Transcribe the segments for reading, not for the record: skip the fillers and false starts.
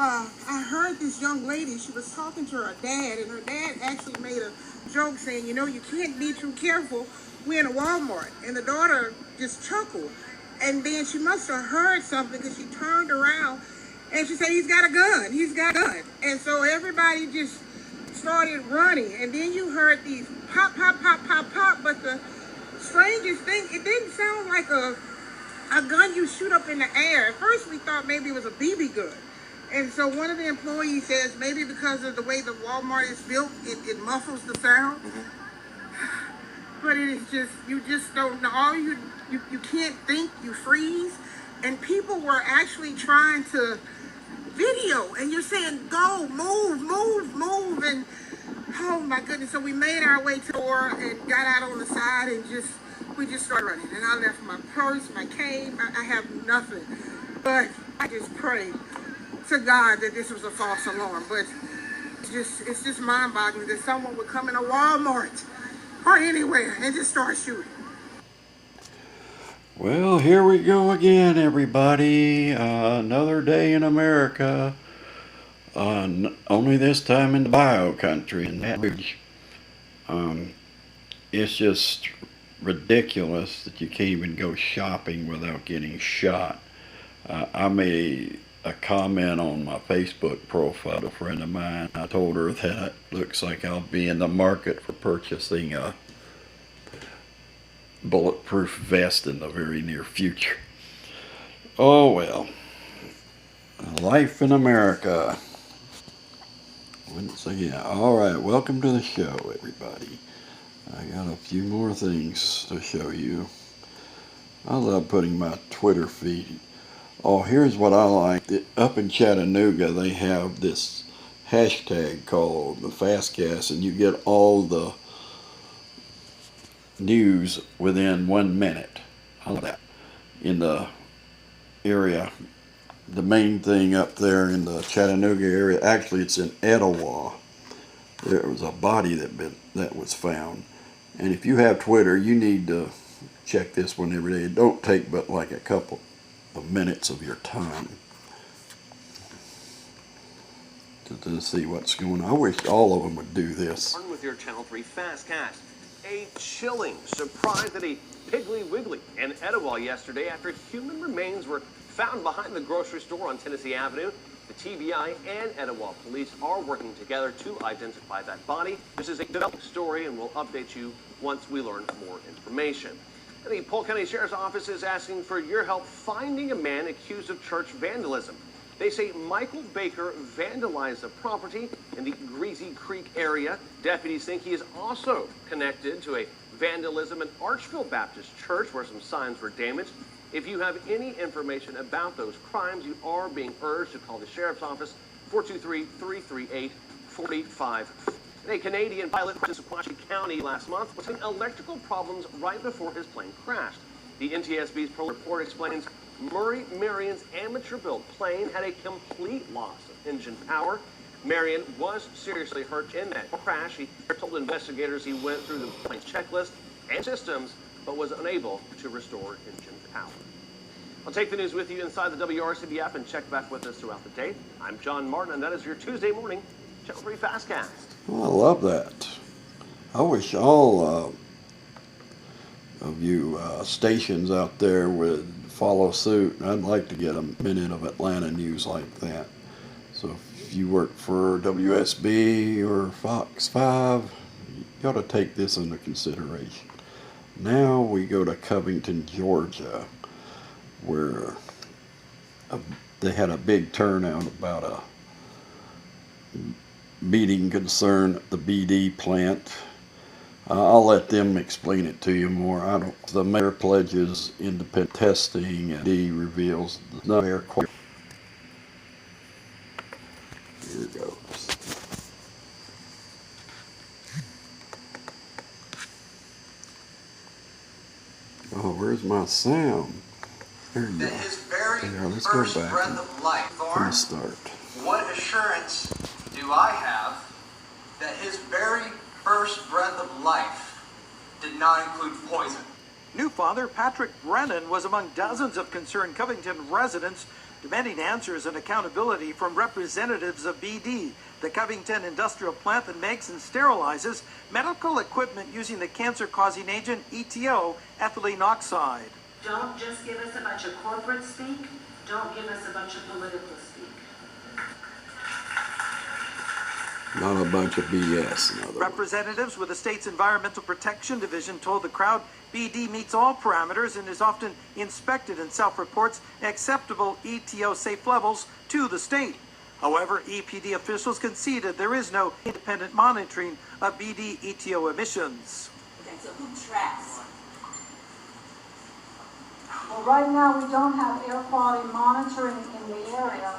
I heard this young lady, she was talking to her dad, and her dad actually made a joke saying, you know, you can't be too careful. We're in a Walmart. And the daughter just chuckled. And then she must have heard something because she turned around and she said, he's got a gun. He's got a gun. And so everybody just started running. And then you heard these pop, pop, pop, pop, pop. But the strangest thing, it didn't sound like a gun you shoot up in the air. At first we thought maybe it was a BB gun. And so one of the employees says maybe because of the way the Walmart is built, it muffles the sound. But it is just, you just don't know. All you can't think, you freeze. And people were actually trying to video, and you're saying, go, move, move, move. And oh my goodness. So we made our way to the door and got out on the side and we just started running. And I left my purse, my cane, I have nothing. But I just prayed to God that this was a false alarm. But it's just mind-boggling that someone would come in a Walmart or anywhere and just start shooting. Well, here we go again, everybody. Another day in America. Only this time in the bio country. And it's just ridiculous that you can't even go shopping without getting shot. I made a comment on my Facebook profile to a friend of mine. I told her that it looks like I'll be in the market for purchasing a bulletproof vest in the very near future. Oh well. Life in America. So yeah, alright, welcome to the show, everybody. I got a few more things to show you. I love putting my Twitter feed. Oh, here's what I like. Up in Chattanooga, they have this hashtag called the Fastcast, and you get all the news within 1 minute. I love that. In the area, the main thing up there in the Chattanooga area, actually it's in Etowah. There was a body that was found. And if you have Twitter, you need to check this one every day. It don't take but like a couple of minutes of your time to see what's going on. I wish all of them would do this. With your Channel 3 Fastcast. A chilling surprise at a Piggly Wiggly in Etowah yesterday after human remains were found behind the grocery store on Tennessee Avenue. The TBI and Etowah police are working together to identify that body. This is a developing story, and we'll update you once we learn more information. The Polk County Sheriff's Office is asking for your help finding a man accused of church vandalism. They say Michael Baker vandalized a property in the Greasy Creek area. Deputies think he is also connected to a vandalism in Archville Baptist Church where some signs were damaged. If you have any information about those crimes, you are being urged to call the Sheriff's Office, 423-338-45. A Canadian pilot in Sequatchie County last month was having electrical problems right before his plane crashed. The NTSB's report explains Murray Marion's amateur-built plane had a complete loss of engine power. Marion was seriously hurt in that crash. He told investigators he went through the plane's checklist and systems, but was unable to restore engine power. I'll take the news with you inside the WRCB app and check back with us throughout the day. I'm John Martin, and that is your Tuesday morning Channel 3 Fastcast. Well, I love that. I wish all of you stations out there would follow suit. I'd like to get a minute of Atlanta news like that. So if you work for WSB or Fox 5, you ought to take this into consideration. Now we go to Covington, Georgia, where they had a big turnout about a meeting concern at the BD plant. I'll let them explain it to you more. The mayor pledges independent testing, and he reveals the mayor. Here goes. Oh, where's my sound? There you go. There, let's go back from the start. What assurance do I have that his very first breath of life did not include poison? New father Patrick Brennan was among dozens of concerned Covington residents demanding answers and accountability from representatives of BD, the Covington industrial plant that makes and sterilizes medical equipment using the cancer-causing agent ETO, ethylene oxide. Don't just give us a bunch of corporate speak. Don't give us a bunch of political speak. Not a bunch of BS, in other words. Representatives with the state's Environmental Protection Division told the crowd BD meets all parameters and is often inspected and self-reports acceptable ETO safe levels to the state. However, EPD officials conceded there is no independent monitoring of BD ETO emissions. Okay, so who tracks? Well, right now we don't have air quality monitoring in the area.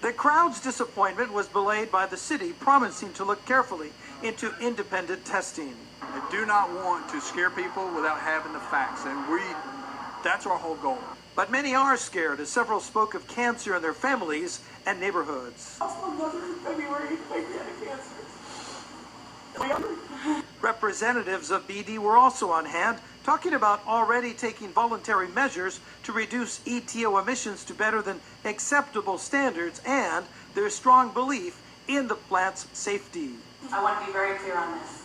The crowd's disappointment was belayed by the city promising to look carefully into independent testing. I do not want to scare people without having the facts, and that's our whole goal. But many are scared, as several spoke of cancer in their families and neighborhoods. Representatives of BD were also on hand, talking about already taking voluntary measures to reduce ETO emissions to better than acceptable standards and their strong belief in the plant's safety. I want to be very clear on this.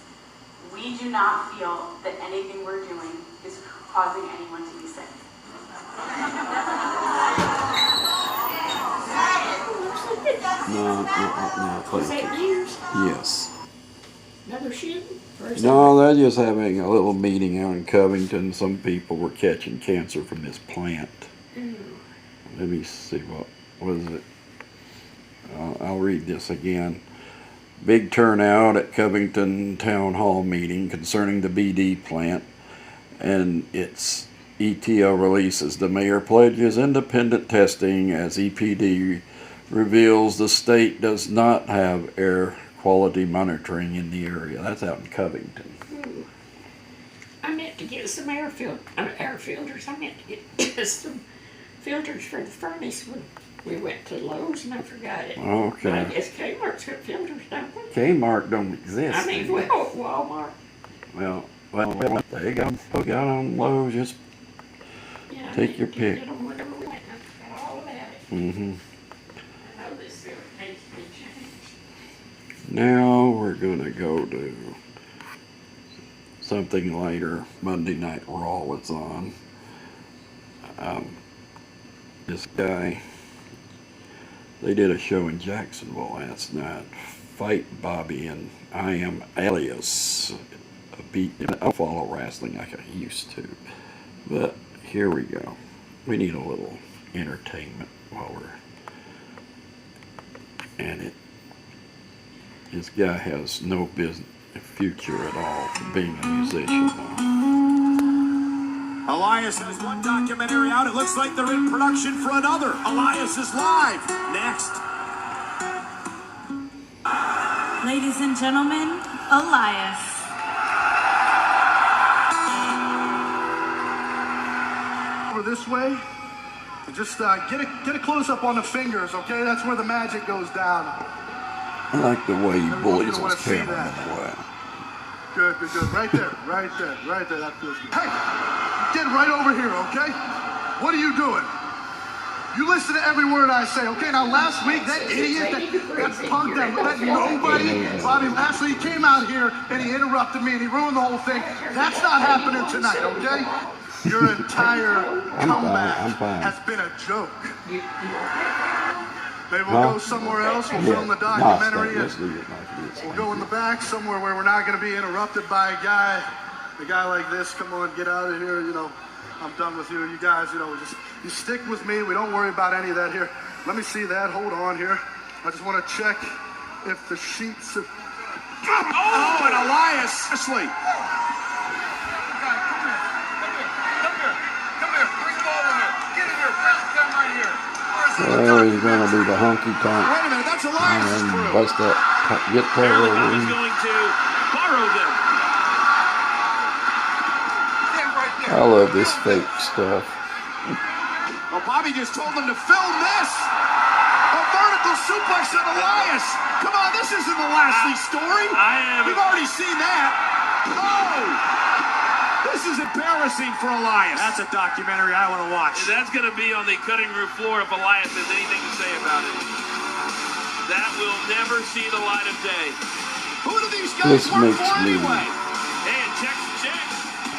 We do not feel that anything we're doing is causing anyone to be sick. No, Was that news? yes. Another shooting? No, they're just having a little meeting out in Covington. Some people were catching cancer from this plant. Let me see, what is it? I'll read this again. Big turnout at Covington Town Hall meeting concerning the BD plant and its ETO releases. The mayor pledges independent testing as EPD reveals the state does not have air quality monitoring in the area. That's out in Covington. I meant to get some air filters. I meant to get some filters for the furnace when we went to Lowe's and I forgot it. Okay. But I guess Kmart's got filters, don't they? Kmart don't exist. I mean, well, Walmart. Well, there you go. Go out on Lowe's, just Yeah, take your pick. Get them whenever we went. I forgot all about it. Mm-hmm. I know this filter needs to be changed. Now we're gonna go to something later. Monday Night Raw was on. This guy, they did a show in Jacksonville last night. Fight Bobby and I Am Alias. I don't follow wrestling like I used to, but here we go. We need a little entertainment while this guy has no business future at all for being a musician though. Elias has one documentary out. It looks like they're in production for another. Elias is live. Next. Ladies and gentlemen, Elias. Over this way. And just get a close-up on the fingers, okay? That's where the magic goes down. I like the way he bullies his cameraman away. Good. Right there. That feels good. Hey, get right over here, okay? What are you doing? You listen to every word I say, okay? Now, last week, that idiot, that punk, that nobody, Bobby Lashley, he came out here and he interrupted me and he ruined the whole thing. That's not happening tonight, okay? Your entire comeback has been a joke. Maybe we'll go somewhere else. We'll film the documentary. We'll go in the back somewhere where we're not going to be interrupted by a guy like this. Come on, get out of here. You know, I'm done with you. You guys, just you stick with me. We don't worry about any of that here. Let me see that. Hold on here. I just want to check if the sheets have... Oh, and Elias Ashley. Well, he's going to be the honky tonk. Wait a minute, that's Elias' And crew. bust that guitar over him. Going to borrow them. I love this fake stuff. Well, Bobby just told them to film this. A vertical suplex of Elias. Come on, this isn't the Lashley story. We've already seen that. Oh! This is embarrassing for Elias. That's a documentary I want to watch. That's going to be on the cutting room floor if Elias has anything to say about it. That will never see the light of day. Who do these guys work for anyway? Hey, checks.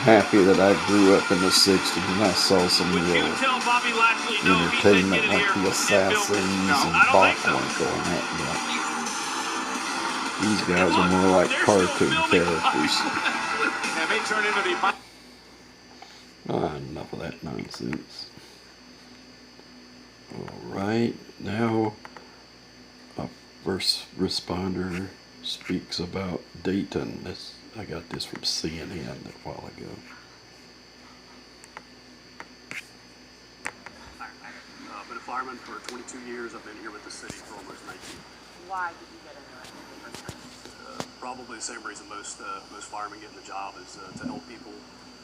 Happy that I grew up in the 60s and I saw some real entertainment like the Assassins and Bachman going at that. These guys are more like cartoon characters. Enough of that nonsense. Alright, now a first responder speaks about Dayton. I got this from CNN a while ago. I've been a fireman for 22 years. I've been here with the city for almost 19. Why did you get into it? Probably the same reason most firemen get in the job is to help people.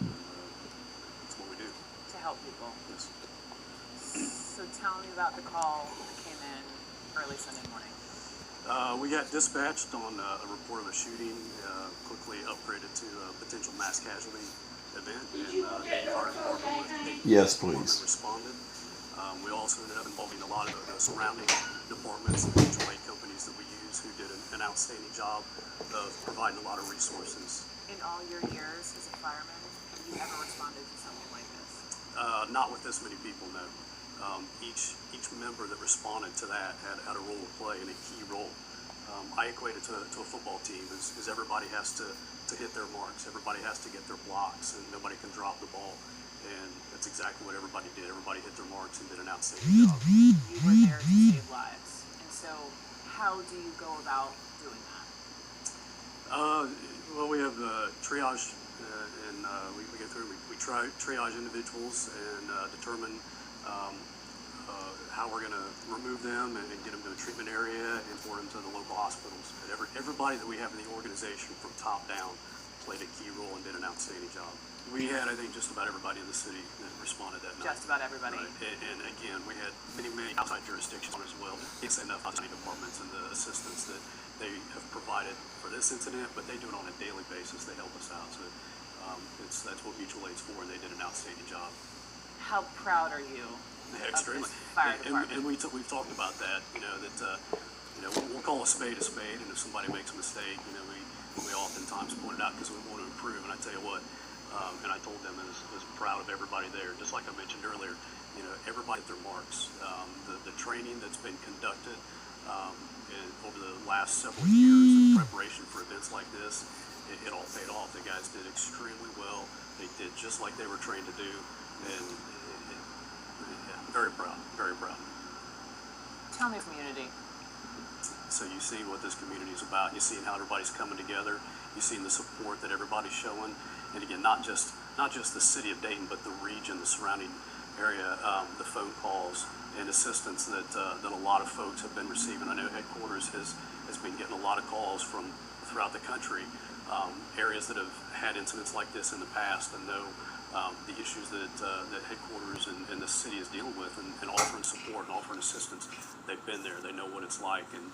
That's what we do. To help people. Yes. So tell me about the call that came in early Sunday morning. We got dispatched on a report of a shooting, quickly upgraded to a potential mass casualty event, and the fire department yes, please. Responded. We also ended up involving a lot of the surrounding departments and mutual aid companies that we use who did an outstanding job of providing a lot of resources. In all your years as a fireman, have you ever responded to something like this? Not with this many people, no. Each member that responded to that had a role to play and a key role. I equate it to a football team is everybody has to hit their marks, everybody has to get their blocks, and nobody can drop the ball. And that's exactly what everybody did. Everybody hit their marks and did an outstanding job. You were there to save lives, and so how do you go about doing that? Well, we have triage, and we go through. We triage individuals and determine how we're going to remove them and get them to a treatment area and forward them to the local hospitals. But everybody that we have in the organization from top down played a key role and did an outstanding job. We had, I think, just about everybody in the city that responded that night. Just about everybody. Right. And again, we had many outside jurisdictions as well. It's enough outside departments and the assistance that they have provided for this incident, but they do it on a daily basis. They help us out. So that's what mutual aid's for, and they did an outstanding job. How proud are you? Extremely. Of this fire department? And we've talked about that. We'll call a spade, and if somebody makes a mistake, we oftentimes point it out because we want to improve. And I tell you what, and I told them I was proud of everybody there. Just like I mentioned earlier, everybody at their marks. The training that's been conducted over the last several years in preparation for events like this, it all paid off. The guys did extremely well. They did just like they were trained to do, and very proud, very proud. Tell me community. So you've seen what this community is about. You've seen how everybody's coming together. You've seen the support that everybody's showing. And again, not just the city of Dayton, but the region, the surrounding area, the phone calls and assistance that a lot of folks have been receiving. I know headquarters has been getting a lot of calls from throughout the country, areas that have had incidents like this in the past and know the issues that headquarters and the city is dealing with, and offering support and offering assistance. They've been there. They know what it's like, and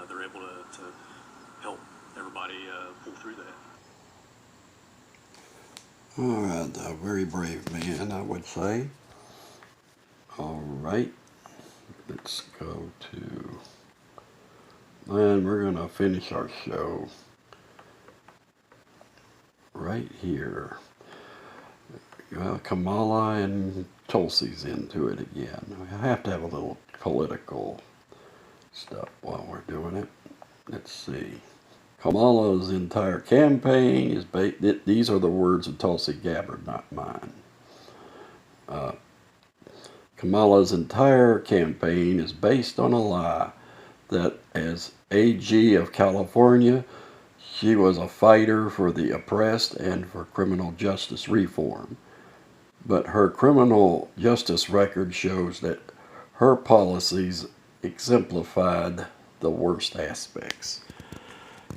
they're able to help everybody pull through that. All right, a very brave man, I would say. All right, let's go to, and we're going to finish our show right here. Kamala and Tulsi's into it again. We have to have a little political stuff while we're doing it. Let's see. Kamala's entire campaign is based, these are the words of Tulsi Gabbard, not mine. Kamala's entire campaign is based on a lie that as AG of California, she was a fighter for the oppressed and for criminal justice reform. But her criminal justice record shows that her policies exemplified the worst aspects.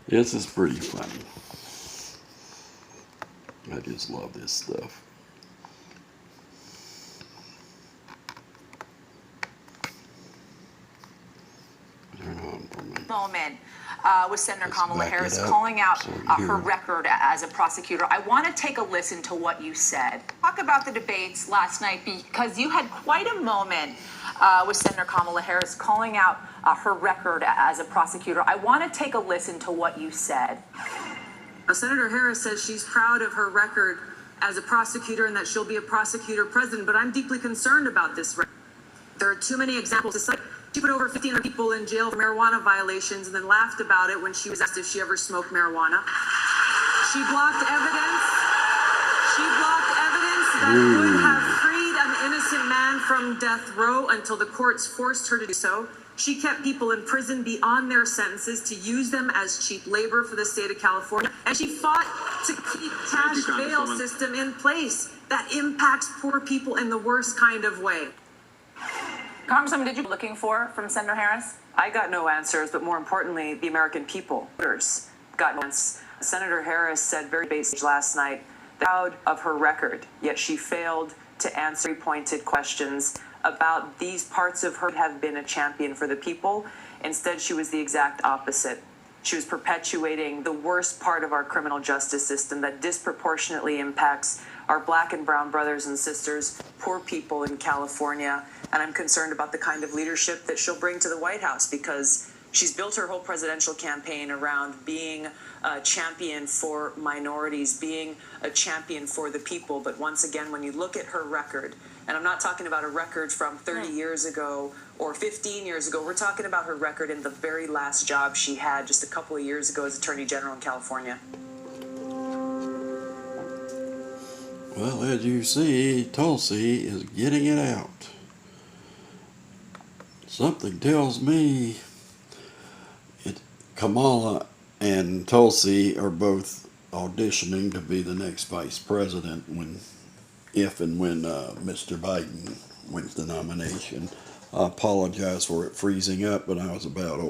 This is pretty funny. I just love this stuff. Turn on for me. Moment. with Senator Kamala Harris calling out her record as a prosecutor. I want to take a listen to what you said. Talk about the debates last night, because you had quite a moment with Senator Kamala Harris calling out her record as a prosecutor. I want to take a listen to what you said. Senator Harris says she's proud of her record as a prosecutor and that she'll be a prosecutor president, but I'm deeply concerned about this record. There are too many examples to cite. She put over 1,500 people in jail for marijuana violations and then laughed about it when she was asked if she ever smoked marijuana. She blocked evidence. That would have freed an innocent man from death row until the courts forced her to do so. She kept people in prison beyond their sentences to use them as cheap labor for the state of California. And she fought to keep cash bail system in place that impacts poor people in the worst kind of way. Congresswoman, did you looking for from Senator Harris? I got no answers, but more importantly, the American people, voters, got no answers. Senator Harris said very basically last night, proud of her record, yet she failed to answer pointed questions about these parts of her have been a champion for the people. Instead, she was the exact opposite. She was perpetuating the worst part of our criminal justice system that disproportionately impacts our black and brown brothers and sisters, poor people in California. And I'm concerned about the kind of leadership that she'll bring to the White House, because she's built her whole presidential campaign around being a champion for minorities, being a champion for the people. But once again, when you look at her record, and I'm not talking about a record from 30 years ago or 15 years ago, we're talking about her record in the very last job she had just a couple of years ago as Attorney General in California. Well, as you see, Tulsi is getting it out. Something tells me Kamala and Tulsi are both auditioning to be the next vice president if and when Mr. Biden wins the nomination. I apologize for it freezing up, but I was about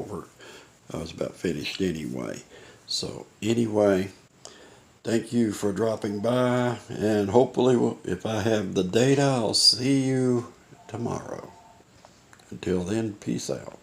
finished anyway. So anyway, thank you for dropping by, and hopefully if I have the data, I'll see you tomorrow. Until then, peace out.